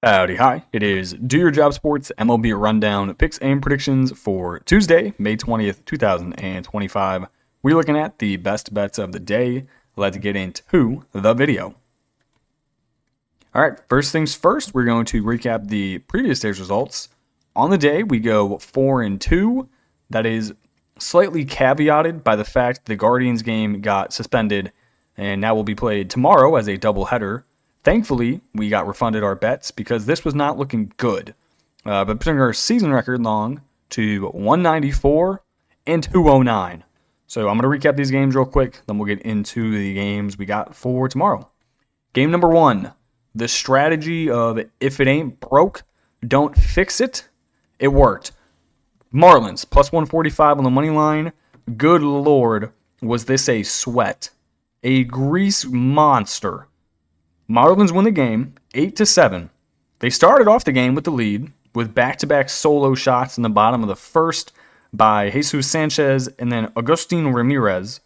Howdy, hi. It is Do Your Job Sports MLB Rundown picks and predictions for Tuesday, May 20th, 2025. We're looking at the best bets of the day. Let's get into the video. All right, first things first, we're going to recap the previous day's results. On the day, we go 4-2. That is slightly caveated by the fact the Guardians game got suspended and now will be played tomorrow as a doubleheader. Thankfully, we got refunded our bets because this was not looking good. But putting our season record long to 194 and 209. So I'm going to recap these games real quick, then we'll get into the games we got for tomorrow. Game number 1, the strategy of if it ain't broke, don't fix it. It worked. Marlins, plus 145 on the money line. Good Lord, was this a sweat. A grease monster. Marlins win the game 8-7. They started off the game with the lead with back-to-back solo shots in the bottom of the first by Jesus Sanchez and then Agustin Ramirez.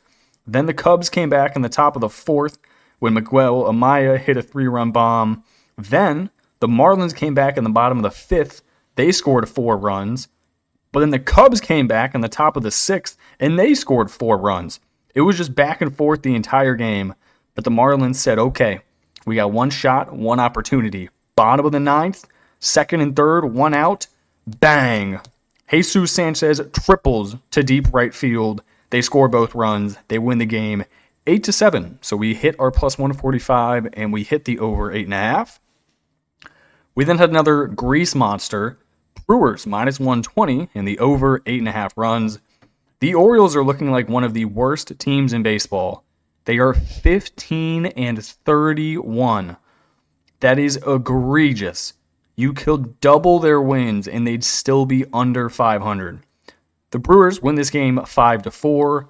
Then the Cubs came back in the top of the fourth when Miguel Amaya hit a 3-run bomb. Then the Marlins came back in the bottom of the fifth. They scored 4 runs. But then the Cubs came back in the top of the sixth and they scored 4 runs. It was just back and forth the entire game. But the Marlins said, okay, we got one shot, one opportunity. Bottom of the ninth, second and third, 1 out. Bang! Jesus Sanchez triples to deep right field. They score both runs. They win the game 8-7. So we hit our plus 145 and we hit the over 8.5. We then had another grease monster. Brewers minus 120 and the over 8.5 runs. The Orioles are looking like one of the worst teams in baseball. They are 15-31. That is egregious. You could double their wins and they'd still be under 500. The Brewers win this game 5-4.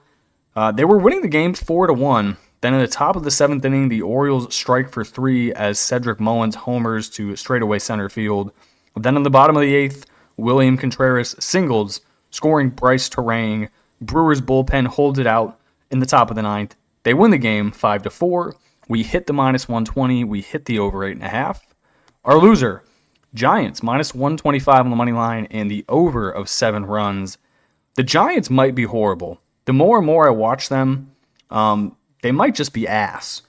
They were winning the game 4-1. Then in the top of the 7th inning, the Orioles strike for 3 as Cedric Mullins homers to straightaway center field. Then in the bottom of the 8th, William Contreras singles, scoring Bryce Terang. Brewers bullpen holds it out in the top of the 9th. They win the game 5-4. We hit the minus 120. We hit the over 8.5. Our loser, Giants, minus 125 on the money line and the over of 7 runs. The Giants might be horrible. The more and more I watch them, they might just be ass.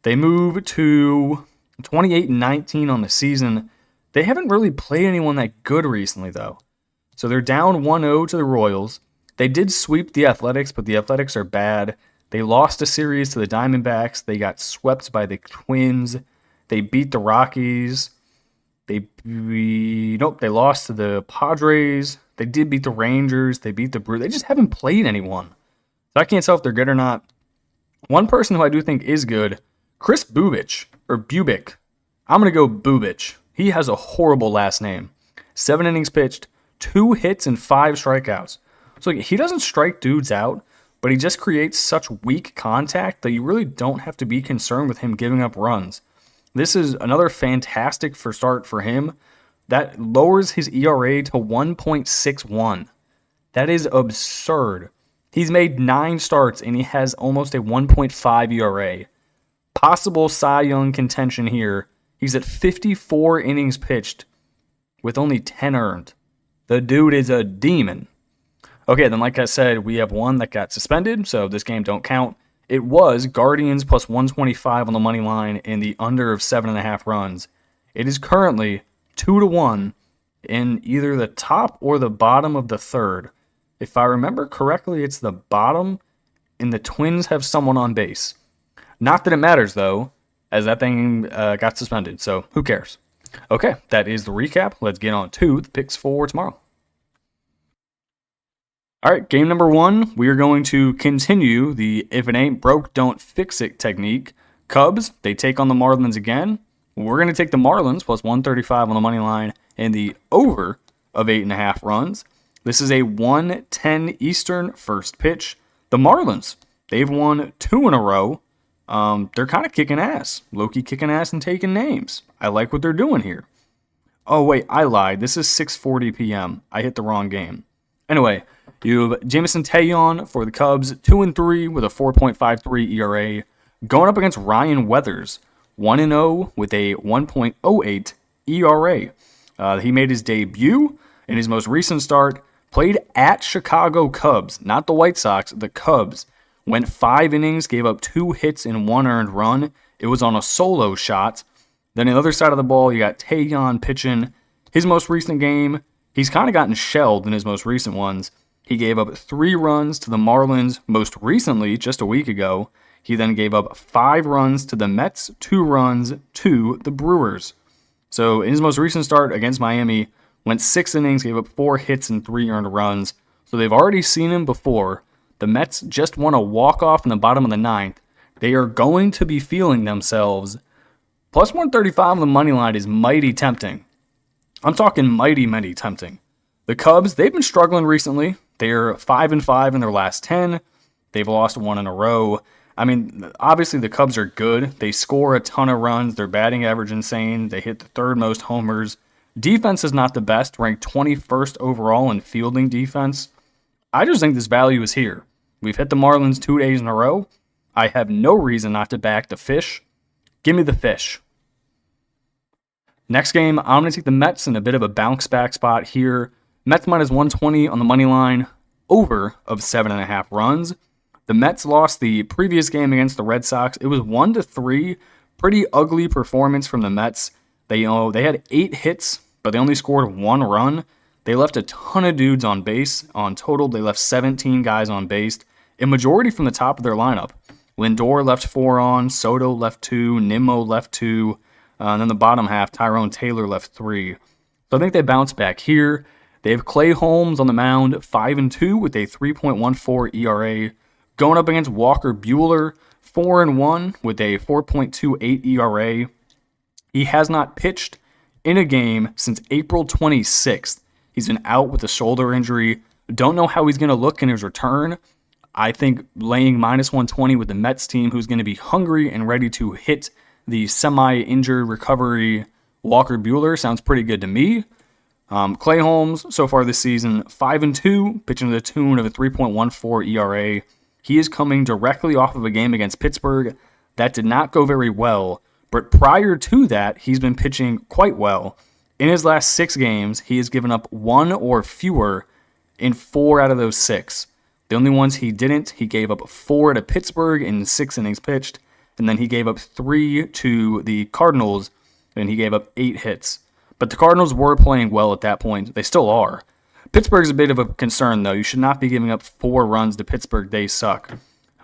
They move to 28-19 on the season. They haven't really played anyone that good recently, though. So they're down 1-0 to the Royals. They did sweep the Athletics, but the Athletics are bad. They lost a series to the Diamondbacks. They got swept by the Twins. They beat the Rockies. They lost to the Padres. They did beat the Rangers. They beat the Brewers. They just haven't played anyone. So I can't tell if they're good or not. One person who I do think is good, Chris Bubic, or Bubic. I'm going to go Bubic. He has a horrible last name. 7 innings pitched, 2 hits, and 5 strikeouts. So he doesn't strike dudes out, but he just creates such weak contact that you really don't have to be concerned with him giving up runs. This is another fantastic start for him. That lowers his ERA to 1.61. That is absurd. He's made 9 starts and he has almost a 1.5 ERA. Possible Cy Young contention here. He's at 54 innings pitched with only 10 earned. The dude is a demon. Okay, then like I said, we have one that got suspended, so this game don't count. It was Guardians plus 125 on the money line and the under of 7.5 runs. It is currently 2-1 in either the top or the bottom of the third. If I remember correctly, it's the bottom, and the Twins have someone on base. Not that it matters, though, as that thing got suspended, so who cares? Okay, that is the recap. Let's get on to the picks for tomorrow. All right, game number 1, we are going to continue the if it ain't broke, don't fix it technique. Cubs, they take on the Marlins again. We're going to take the Marlins plus 135 on the money line and the over of 8.5 runs. This is a 1:10 Eastern first pitch. The Marlins, they've won 2 in a row. They're kind of kicking ass. Low-key kicking ass and taking names. I like what they're doing here. Oh, wait, I lied. This is 6:40 p.m. I hit the wrong game. Anyway, you have Jameson Taillon for the Cubs, 2-3 with a 4.53 ERA, going up against Ryan Weathers, 1-0 with a 1.08 ERA. He made his debut in his most recent start, played at Chicago Cubs, not the White Sox, the Cubs. Went 5 innings, gave up 2 hits and 1 earned run. It was on a solo shot. Then on the other side of the ball, you got Taeyeon pitching. His most recent game, he's kind of gotten shelled in his most recent ones. He gave up 3 runs to the Marlins most recently, just a week ago. He then gave up 5 runs to the Mets, 2 runs to the Brewers. So in his most recent start against Miami, went 6 innings, gave up 4 hits and 3 earned runs. So they've already seen him before. The Mets just won a walk-off in the bottom of the 9th. They are going to be feeling themselves. Plus 135 on the money line is mighty tempting. I'm talking mighty tempting. The Cubs, they've been struggling recently. They're 5-5 in their last 10. They've lost 1 in a row. I mean, obviously the Cubs are good. They score a ton of runs. Their batting average insane. They hit the 3rd most homers. Defense is not the best, ranked 21st overall in fielding defense. I just think this value is here. We've hit the Marlins 2 days in a row. I have no reason not to back the fish. Give me the fish. Next game, I'm going to take the Mets in a bit of a bounce back spot here. Mets minus 120 on the money line, over of 7.5 runs. The Mets lost the previous game against the Red Sox. It was 1-3. Pretty ugly performance from the Mets. They had 8 hits, but they only scored 1 run. They left a ton of dudes on base. On total, they left 17 guys on base, a majority from the top of their lineup. Lindor left 4 on, Soto left 2, Nimmo left 2, and then the bottom half, Tyrone Taylor left 3. So I think they bounce back here. They have Clay Holmes on the mound, 5-2 with a 3.14 ERA. Going up against Walker Buehler, 4-1 with a 4.28 ERA. He has not pitched in a game since April 26th. He's been out with a shoulder injury. Don't know how he's going to look in his return. I think laying minus 120 with the Mets team, who's going to be hungry and ready to hit the semi-injured recovery Walker Buehler, sounds pretty good to me. Clay Holmes, so far this season, 5-2, pitching to the tune of a 3.14 ERA. He is coming directly off of a game against Pittsburgh. That did not go very well, but prior to that, he's been pitching quite well. In his last 6 games, he has given up 1 or fewer in 4 out of those 6. The only ones he didn't, he gave up 4 to Pittsburgh in 6 innings pitched, and then he gave up 3 to the Cardinals, and he gave up 8 hits. But the Cardinals were playing well at that point. They still are. Pittsburgh's a bit of a concern, though. You should not be giving up 4 runs to Pittsburgh. They suck.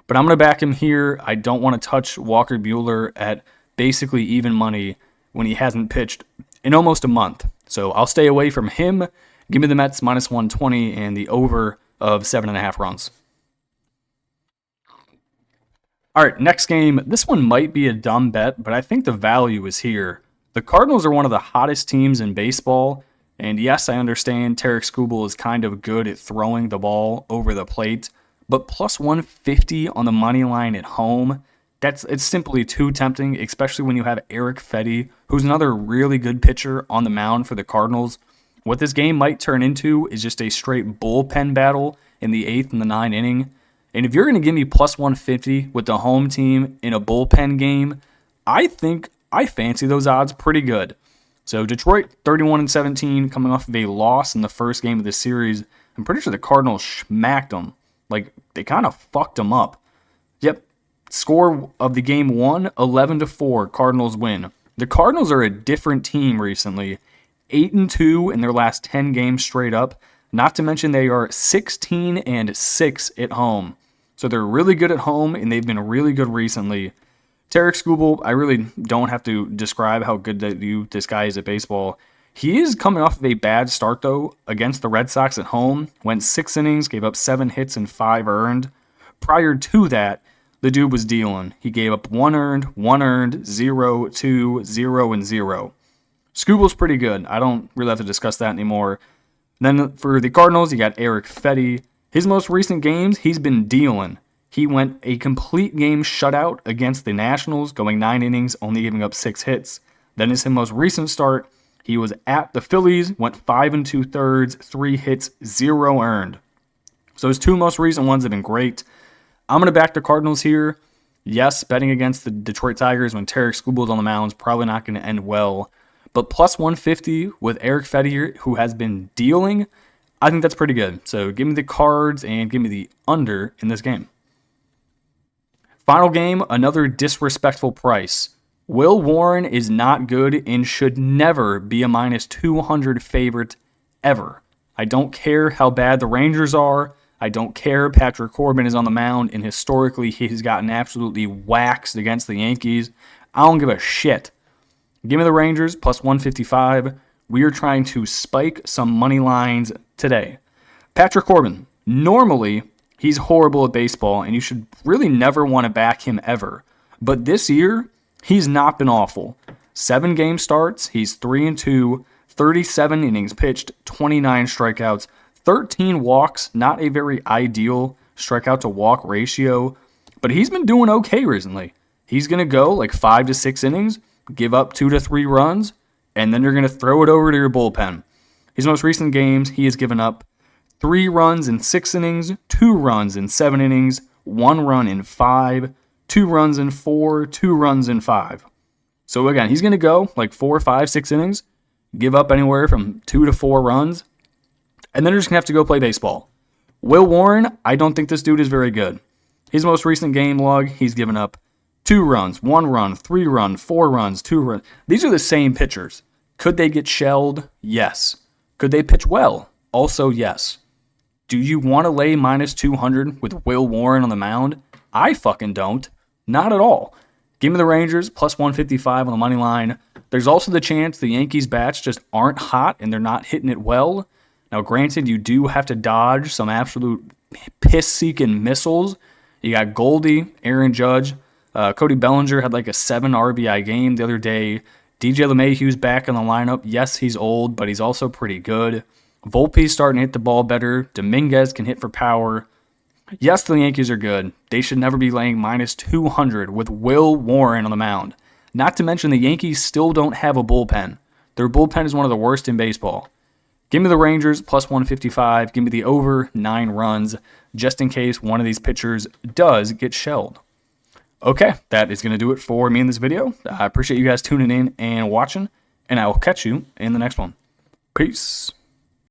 But I'm going to back him here. I don't want to touch Walker Buehler at basically even money when he hasn't pitched in almost a month. So I'll stay away from him. Give me the Mets minus 120 and the over of 7.5 runs. All right, next game. This one might be a dumb bet, but I think the value is here. The Cardinals are one of the hottest teams in baseball, and yes, I understand Tarek Skubal is kind of good at throwing the ball over the plate, but plus 150 on the money line at home, it's simply too tempting, especially when you have Eric Fedde, who's another really good pitcher on the mound for the Cardinals. What this game might turn into is just a straight bullpen battle in the 8th and the 9th inning. And if you're going to give me plus 150 with the home team in a bullpen game, I think I fancy those odds pretty good. So Detroit 31-17 coming off of a loss in the first game of the series. I'm pretty sure the Cardinals smacked them. Like, they kind of fucked them up. Yep. Score of the game 1, 11-4, Cardinals win. The Cardinals are a different team recently. 8-2 in their last 10 games straight up. Not to mention they are 16-6 at home. So they're really good at home, and they've been really good recently. Tarek Skubal, I really don't have to describe how good this guy is at baseball. He is coming off of a bad start, though, against the Red Sox at home. Went 6 innings, gave up 7 hits and 5 earned. Prior to that, the dude was dealing. He gave up 1 earned, 0, 2, 0, and 0. Skubal's pretty good. I don't really have to discuss that anymore. Then for the Cardinals, you got Eric Fedde. His most recent games, he's been dealing. He went a complete game shutout against the Nationals, going 9 innings, only giving up 6 hits. Then his most recent start, he was at the Phillies, went 5 2/3, 3 hits, 0 earned. So his 2 most recent ones have been great. I'm going to back the Cardinals here. Yes, betting against the Detroit Tigers when Tarek Skubal's on the mound is probably not going to end well. But plus 150 with Eric Fettier, who has been dealing, I think that's pretty good. So give me the Cards and give me the under in this game. Final game, another disrespectful price. Will Warren is not good and should never be a minus 200 favorite ever. I don't care how bad the Rangers are. I don't care Patrick Corbin is on the mound, and historically he's gotten absolutely waxed against the Yankees. I don't give a shit. Give me the Rangers plus 155. We are trying to spike some money lines today. Patrick Corbin, normally he's horrible at baseball, and you should really never want to back him ever. But this year, he's not been awful. 7 game starts, he's 3-2, 37 innings pitched, 29 strikeouts, 13 walks, not a very ideal strikeout to walk ratio, but he's been doing okay recently. He's going to go like 5 to 6 innings, give up 2 to 3 runs, and then you're going to throw it over to your bullpen. His most recent games, he has given up 3 runs in 6 innings, 2 runs in 7 innings, 1 run in 5, 2 runs in 4, 2 runs in 5. So again, he's going to go like 4, 5, 6 innings, give up anywhere from 2 to 4 runs, and then you're just going to have to go play baseball. Will Warren, I don't think this dude is very good. His most recent game log, he's given up 2 runs, 1 run, 3 runs, 4 runs, 2 runs. These are the same pitchers. Could they get shelled? Yes. Could they pitch well? Also, yes. Do you want to lay minus 200 with Will Warren on the mound? I fucking don't. Not at all. Give me the Rangers plus 155 on the money line. There's also the chance the Yankees bats just aren't hot and they're not hitting it well. Now, granted, you do have to dodge some absolute piss-seeking missiles. You got Goldie, Aaron Judge. Cody Bellinger had like a 7 RBI game the other day. DJ LeMahieu's back in the lineup. Yes, he's old, but he's also pretty good. Volpe's starting to hit the ball better. Dominguez can hit for power. Yes, the Yankees are good. They should never be laying minus 200 with Will Warren on the mound. Not to mention the Yankees still don't have a bullpen. Their bullpen is one of the worst in baseball. Give me the Rangers plus 155. Give me the over 9 runs, just in case one of these pitchers does get shelled. Okay, that is going to do it for me in this video. I appreciate you guys tuning in and watching, and I will catch you in the next one. Peace.